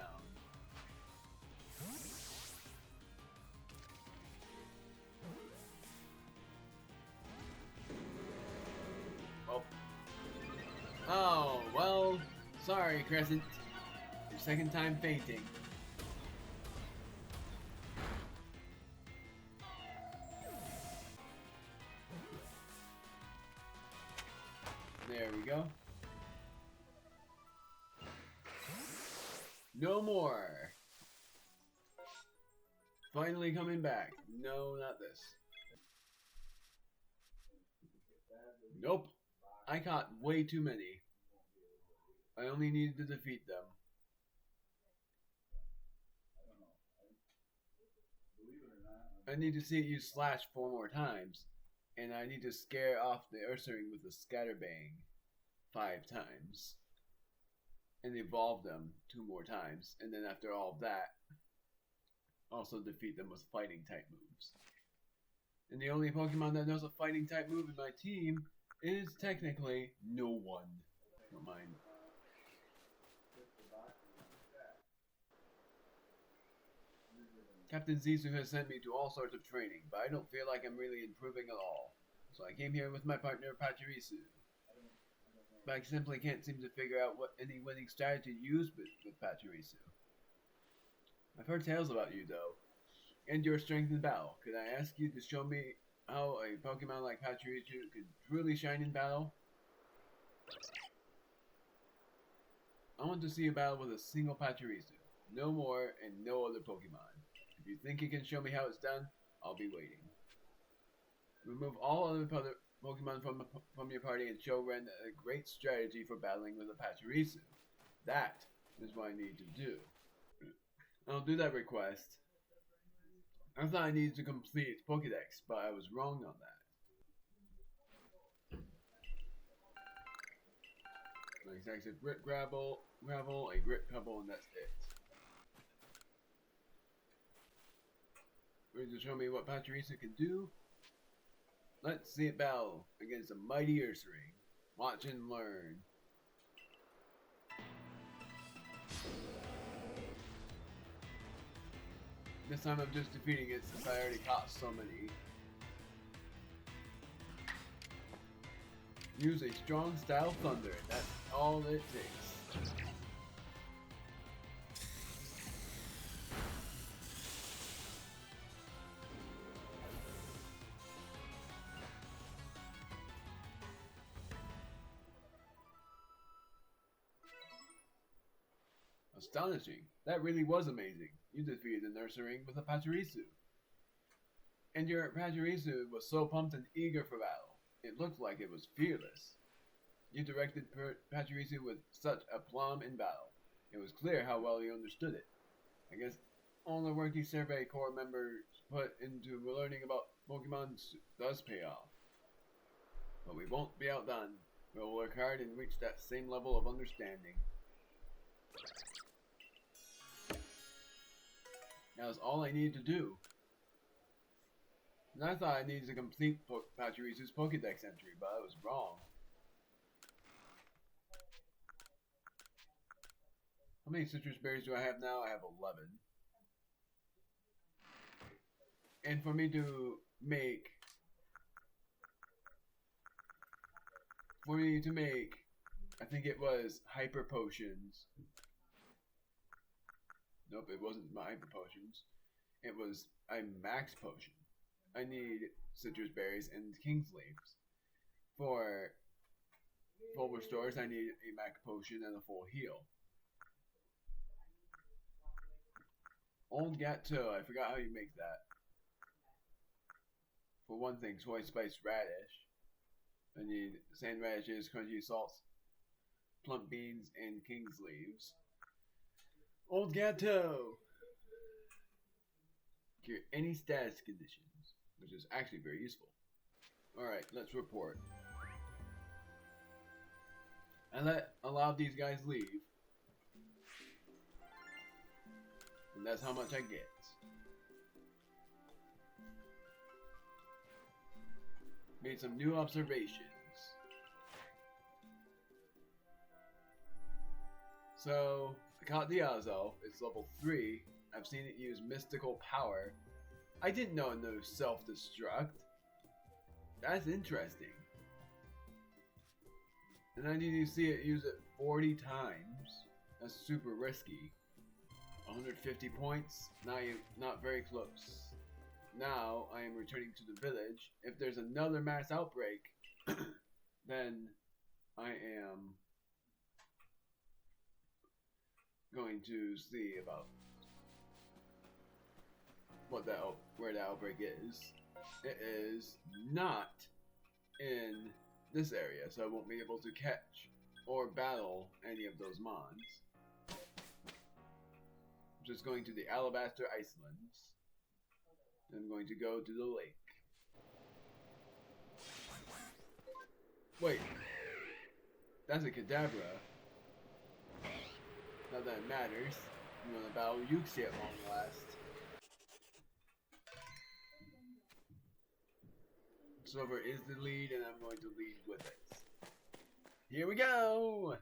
Oh, well, sorry, Crescent. Your second time fainting. There we go. No more. Finally coming back. No, not this. Nope. I caught way too many. I only needed to defeat them. I need to see it use Slash 4 more times. And I need to scare off the Ursaring with the Scatterbang 5 times. And evolve them 2 more times. And then after all of that, also defeat them with fighting type moves. And the only Pokemon that knows a fighting type move in my team is technically no one. Don't mind. Captain Zizu has sent me to all sorts of training, but I don't feel like I'm really improving at all. So I came here with my partner Pachirisu. But I simply can't seem to figure out what any winning strategy to use with Pachirisu. I've heard tales about you though, and your strength in battle. Could I ask you to show me how a Pokemon like Pachirisu could truly shine in battle? I want to see a battle with a single Pachirisu. No more and no other Pokemon. If you think you can show me how it's done, I'll be waiting. Remove all other Pokemon from your party and show Ren a great strategy for battling with a Pachirisu. That is what I need to do. I'll do that request. I thought I needed to complete its Pokedex, but I was wrong on that. Like a Grit Gravel, a Grit Pebble, and that's it. Ready to show me what Pachirisu can do? Let's see it battle against a mighty Ursaring. Watch and learn. This time I'm just defeating it since I already caught so many. Use a strong style thunder. That's all it takes. Astonishing. That really was amazing. You defeated the Ursaring with a Pachirisu. And your Pachirisu was so pumped and eager for battle. It looked like it was fearless. You directed Pachirisu with such aplomb in battle. It was clear how well you understood it. I guess all the work you Survey Corps members put into learning about Pokemon does pay off. But we won't be outdone. We'll work hard and reach that same level of understanding. That was all I needed to do. And I thought I needed to complete Pachirisu's Pokédex entry, but I was wrong. How many citrus berries do I have now? I have 11. And for me to make... I think it was hyper potions. Nope, it wasn't my hyper potions. It was a max potion. I need citrus berries and king's leaves. For full restores, I need a max potion and a full heal. Old Gateau, I forgot how you make that. For one thing, soy spice radish. I need sand radishes, crunchy salts, plump beans, and king's leaves. Old Gateau! Cure any status conditions, which is actually very useful. Alright, let's report. I allowed these guys leave. And that's how much I get. Made some new observations. So, I caught the Azelf. It's level 3. I've seen it use mystical power. I didn't know it knows self-destruct. That's interesting. And I need to see it use it 40 times. That's super risky. 150 points, not very close. Now I am returning to the village. If there's another mass outbreak, then I am going to see about where the outbreak is. It is not in this area, so I won't be able to catch or battle any of those mons. I'm just going to the Alabaster Icelands. I'm going to go to the lake. Wait. That's a Kadabra. Not that it matters. I'm gonna battle Yuxi at long last. Silver is the lead, and I'm going to lead with it. Here we go!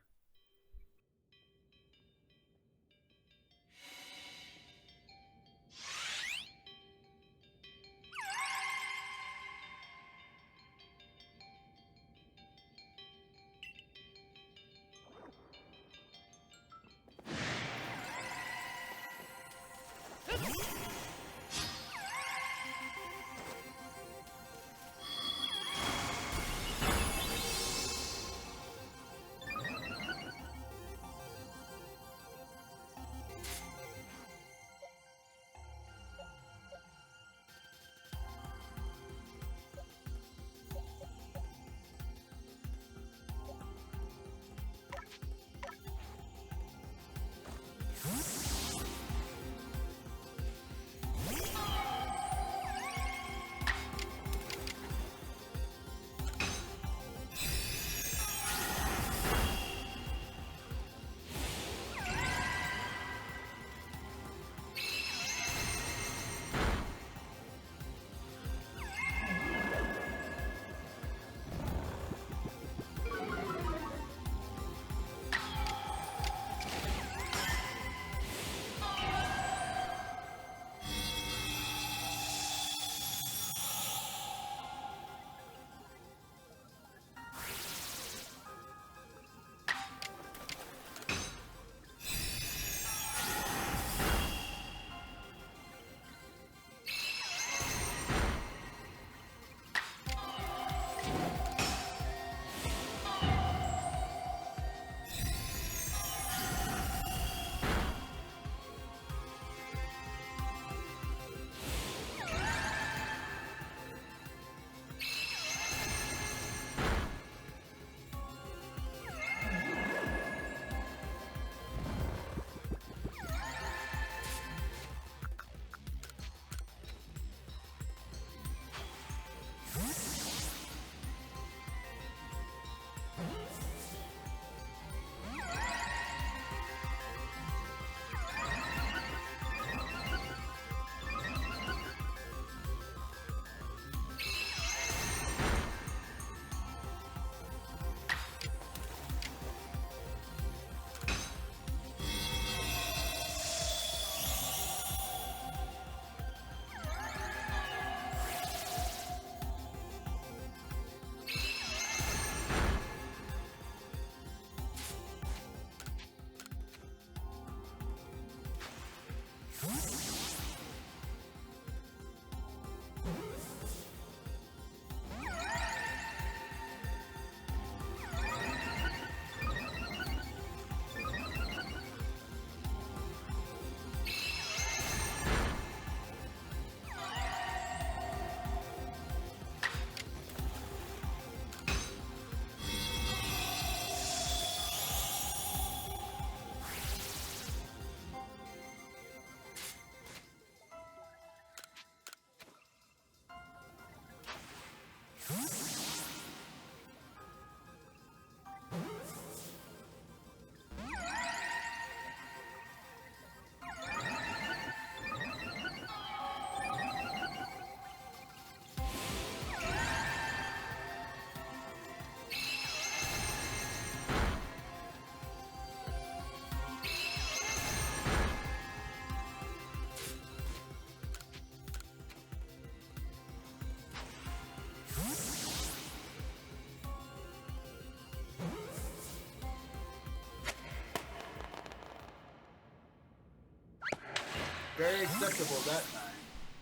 very acceptable that time.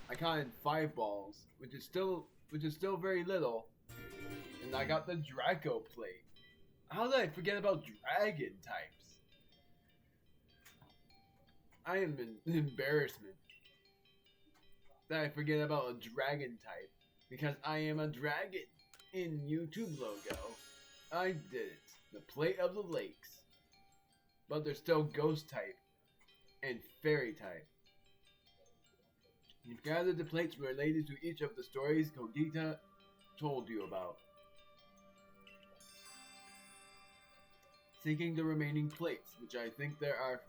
I caught in 5 balls, which is still very little. And I got the Draco plate. How did I forget about dragon types? I am an embarrassment that I forget about a dragon type because I am a dragon in YouTube logo. I did it. The plate of the lakes. But there's still ghost type and fairy type. You've gathered the plates related to each of the stories Cogita told you about. Seeking the remaining plates, which I think there are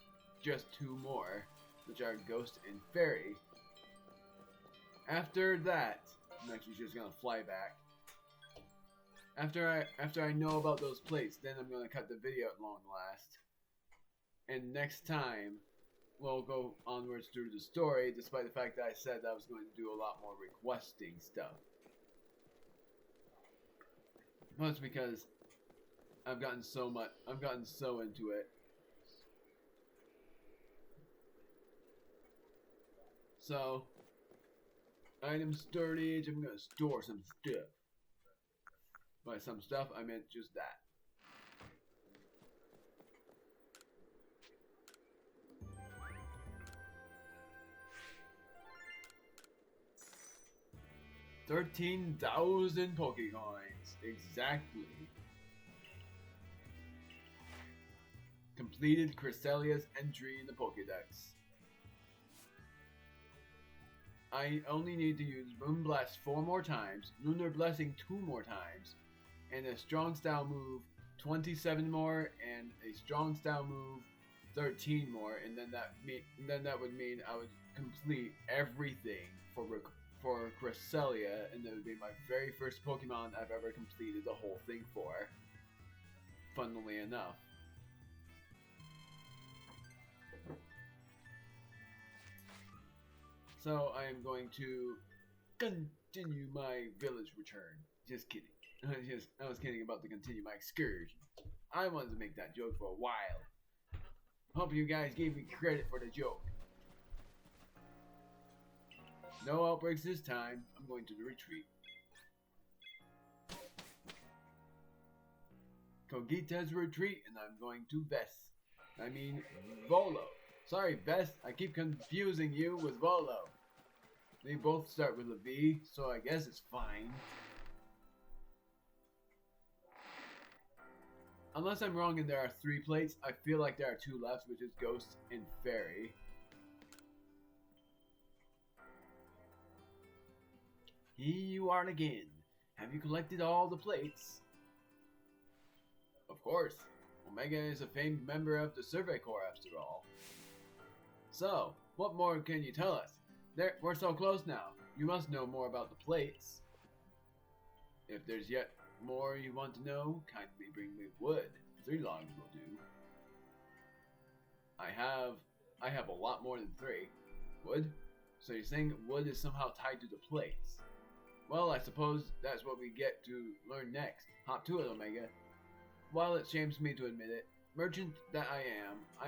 just 2 more, which are ghost and fairy. After that, I'm actually just gonna fly back. After I know about those plates, then I'm gonna cut the video at long last. And next time, we'll go onwards through the story, despite the fact that I said that I was going to do a lot more requesting stuff. Mostly because I've gotten so into it. So, item storage, I'm gonna store some stuff. By some stuff, I meant just that. $13,000 Pokecoins, exactly. Completed Cresselia's entry in the Pokédex. I only need to use Moonblast 4 more times, Lunar Blessing 2 more times, and a Strong Style move 27 more, and a Strong Style move 13 more, and then that would mean I would complete everything for Cresselia, and that would be my very first Pokemon I've ever completed the whole thing for. Funnily enough. So I am going to continue my village return. Just kidding. I was kidding about to continue my excursion. I wanted to make that joke for a while. Hope you guys gave me credit for the joke. No outbreaks this time. I'm going to the retreat. Cogita's retreat, and I'm going to Volo. Sorry, Vest, I keep confusing you with Volo. They both start with a V, so I guess it's fine. Unless I'm wrong and there are 3 plates, I feel like there are 2 left, which is Ghost and Fairy. Here you are again. Have you collected all the plates? Of course. Omega is a famed member of the Survey Corps after all. So, what more can you tell us? We're so close now. You must know more about the plates. If there's yet more you want to know, kindly bring me wood. 3 logs will do. I have a lot more than 3. Wood? So you're saying wood is somehow tied to the plates? Well, I suppose that's what we get to learn next. Hop to it, Omega. While it shames me to admit it, merchant that I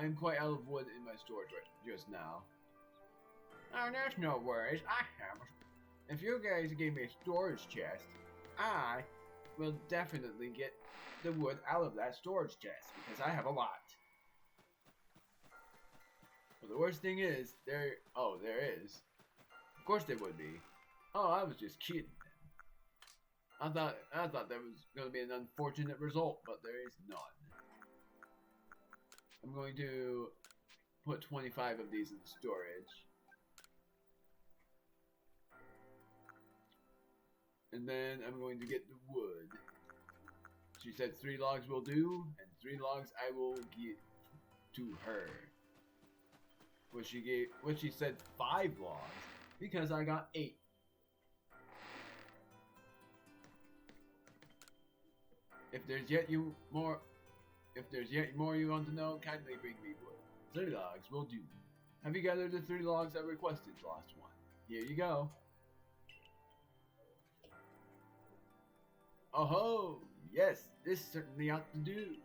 am quite out of wood in my storage just now. Oh, there's no worries. I have. If you guys gave me a storage chest, I will definitely get the wood out of that storage chest because I have a lot. But the worst thing is, there is. Of course there would be. Oh, I was just kidding. I thought there was going to be an unfortunate result, but there is none. I'm going to put 25 of these in storage. And then I'm going to get the wood. She said 3 logs will do, and 3 logs I will give to her. Which she said 5 logs, because I got 8. If there's yet more you want to know, kindly bring me wood. 3 logs will do. Have you gathered the 3 logs I requested last one? Here you go. Oh ho! Yes, this certainly ought to do.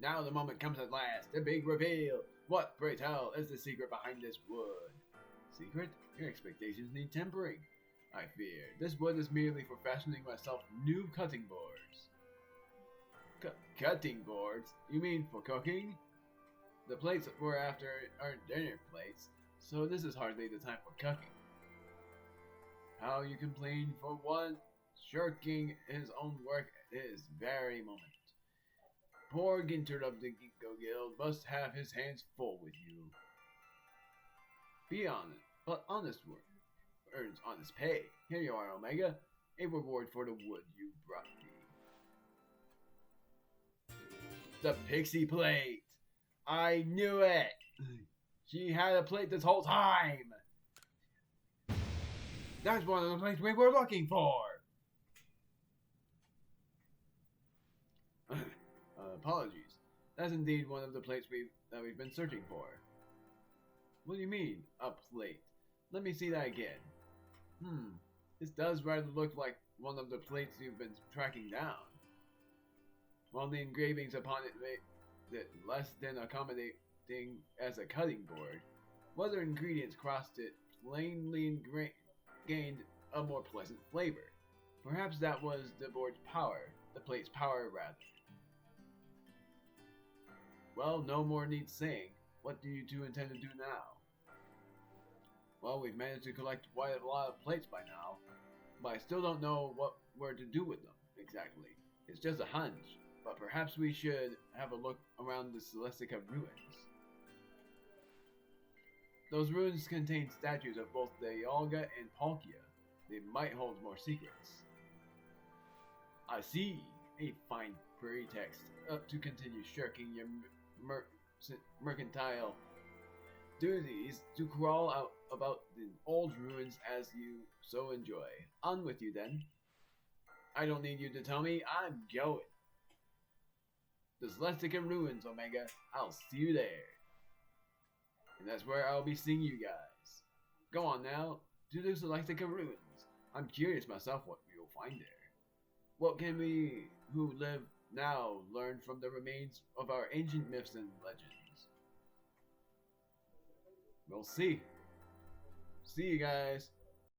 Now the moment comes at last, the big reveal. What, pray tell, is the secret behind this wood? Secret? Your expectations need tempering. I fear this wood is merely for fashioning myself new cutting boards. Cutting boards? You mean for cooking? The plates we're after aren't dinner plates, so this is hardly the time for cooking. How you complain for one shirking his own work at this very moment. Poor Ginter of the Ginkgo Guild must have his hands full with you. Be honest, but honest work earns honest pay. Here you are, Omega, a reward for the wood you brought me. The pixie plate! I knew it! She had a plate this whole time! That's one of the plates we were looking for! Apologies. That's indeed one of the plates that we've been searching for. What do you mean, a plate? Let me see that again. This does rather look like one of the plates you've been tracking down. While the engravings upon it make it less than accommodating as a cutting board, what other ingredients crossed it plainly gained a more pleasant flavor. Perhaps that was the board's power, the plate's power rather. Well, no more needs saying. What do you two intend to do now? Well, we've managed to collect quite a lot of plates by now, but I still don't know what we're to do with them, exactly. It's just a hunch, but perhaps we should have a look around the Celestica ruins. Those ruins contain statues of both the Yalga and Palkia. They might hold more secrets. I see. A fine pretext to continue shirking your mercantile duties to crawl out about the old ruins as you so enjoy. On with you then. I don't need you to tell me, I'm going. The Celestica ruins, Omega. I'll see you there. And that's where I'll be seeing you guys. Go on now, to the Celestica ruins. I'm curious myself what you'll find there. What can we, who live now, learn from the remains of our ancient myths and legends? We'll see. See you guys.